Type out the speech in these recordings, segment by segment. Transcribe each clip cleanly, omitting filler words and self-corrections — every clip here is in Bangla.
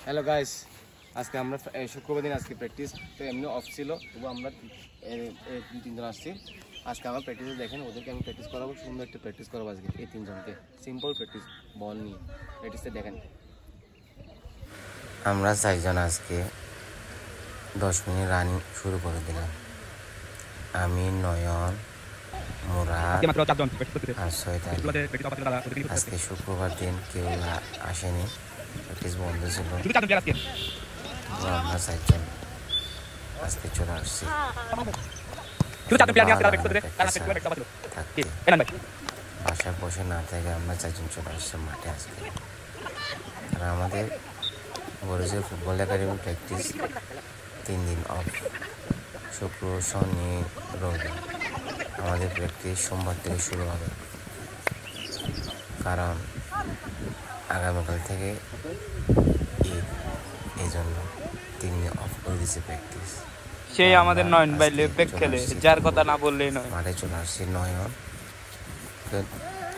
হ্যালো গাইস, আজকে আমরা শুক্রবার দিন আজকে প্র্যাকটিস তো এমনি অফ ছিল, তবু আমরা তিনজন আসছি। আজকে আমার প্র্যাকটিসে দেখেন, ওদেরকে আমি প্র্যাকটিস করাবো, সুন্দর একটা প্র্যাকটিস করাবো আজকে এই তিনজনকে। সিম্পল প্র্যাকটিস, বল নিয়ে প্র্যাকটিসটা দেখেন। আমরা চারজন আজকে 10 মিনিট রানিং শুরু করে দিলাম। আমি, নয়ন, মুরাদ আর সৈয়দ আলী। আজকে শুক্রবার দিন কেউ আসেনি, প্র্যাকটিস বন্ধ ছিল। আমরা চারজন আজকে চলে আসছি। বাসায় বসে না থেকে আমরা চারজন চলে আসছি মাঠে আজকে। আর আমাদের বলেছে ফুটবল একাডেমি প্র্যাকটিস 3 দিন অফ, শুক্র, শনি, রবি। আমাদের প্র্যাকটিস সোমবার থেকে শুরু হবে, কারণ আগামীকাল থেকে ঈদ, এই জন্য 3 দিন অফ করে দিয়েছে প্র্যাকটিস। সেই আমাদের নয়ন ভাই লেপেক খেলে, যার কথা না বললেই নয়। মাঠে চলে আসছি, নয়ন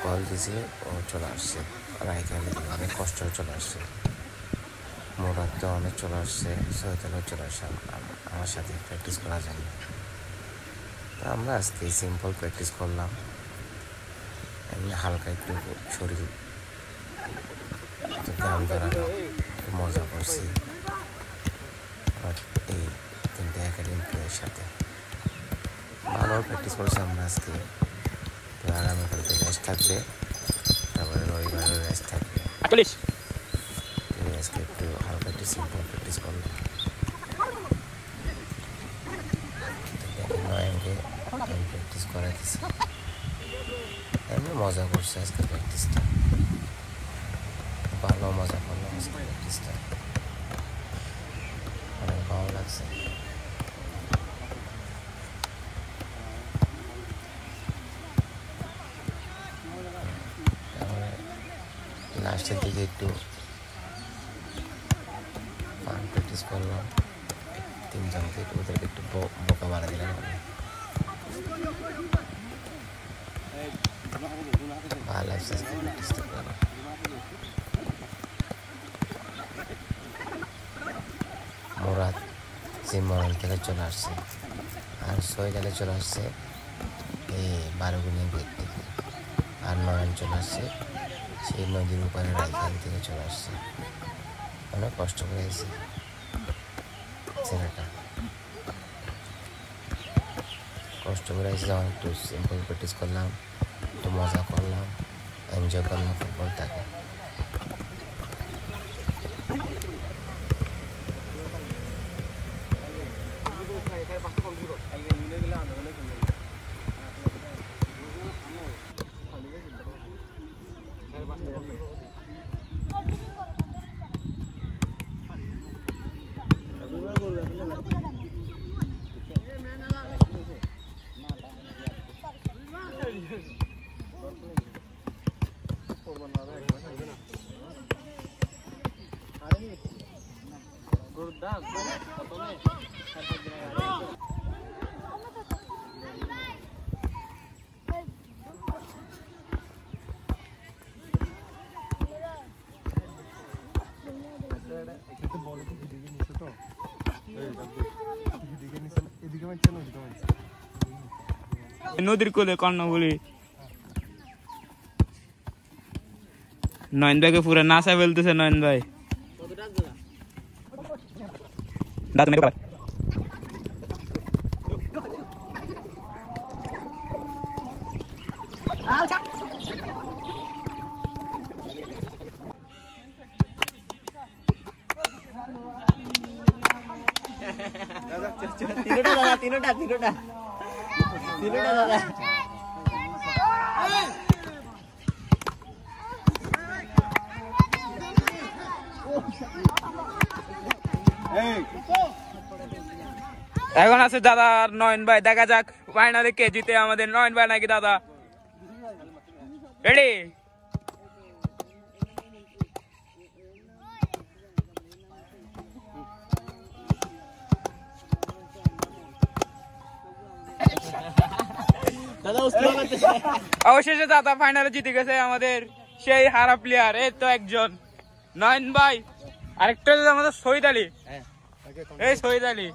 কল দিছে, ও চলে আসছে। রাইখালি অনেক কষ্ট চলে আসছে। মুরাদ তো অনেক চলে আসছে, সৈয়দও চলে আসছে আমার সাথে প্র্যাকটিস করার জন্য। তো আমরা আজকে সিম্পল প্র্যাকটিস করলাম, এমনি হালকা একটু শরীর গান ধরানো, মজা করছি এই 3টে একাডেমি প্লেয়ারের সাথে। ভালো প্র্যাকটিস করছি আমরা আজকে। তো আগামীকালকে রেস্ট থাকবে, তারপরে রবিবারের রেস্ট থাকবে। আজকে একটু হালকা একটু সিম্পল প্র্যাকটিস করলাম। নয়নকে আমি প্র্যাকটিস করাইতেছি, এমনি মজা করছে আজকে প্র্যাকটিসটা, ভালো মজা করলাম আজকে প্র্যাকটিসটা, অনেক ভালো লাগছে। তারপরে লাস্টের দিকে একটু ফান প্র্যাকটিস করলাম, তিনজনকে ওদেরকে একটু বোকা বাড়া দিলাম। ভালো লাগছে আজকে প্র্যাকটিসটা করে। মুরাদ সিমরন থেকে চলে আসছে, আর সৈয়দ আলী চলে আসছে এই বারোগুনিয়া গেট থেকে, আর নয়ন চলে আসছে সেই নদীর উপরে রাইখালি থেকে চলে আসছে। অনেক কষ্ট করে এসেছে ছেলেটা, কষ্ট করে এসে যখন একটু সিম্পল প্র্যাকটিস করলাম, একটু মজা করলাম, এনজয় করলাম ফুটবলটাকে। নদীর কোলে কর্ণফুলি নয়ন ভাইকে পুরো নাচা ফেলতেছে। নয়ন ভাই তিনোটা দাদা। এখন আছে দাদা আর নয়ন ভাই, দেখা যাক ফাইনালে কে জিতে, আমাদের নয়ন ভাই নাকি দাদা। রেডি? অবশেষে দাদা ফাইনালে জিতে গেছে আমাদের সেই হারা প্লেয়ার। এই তো একজন নয়ন ভাই, আরেকটা হচ্ছে আমাদের শহীদ আলী। হ্যাঁ এই শহীদ আলী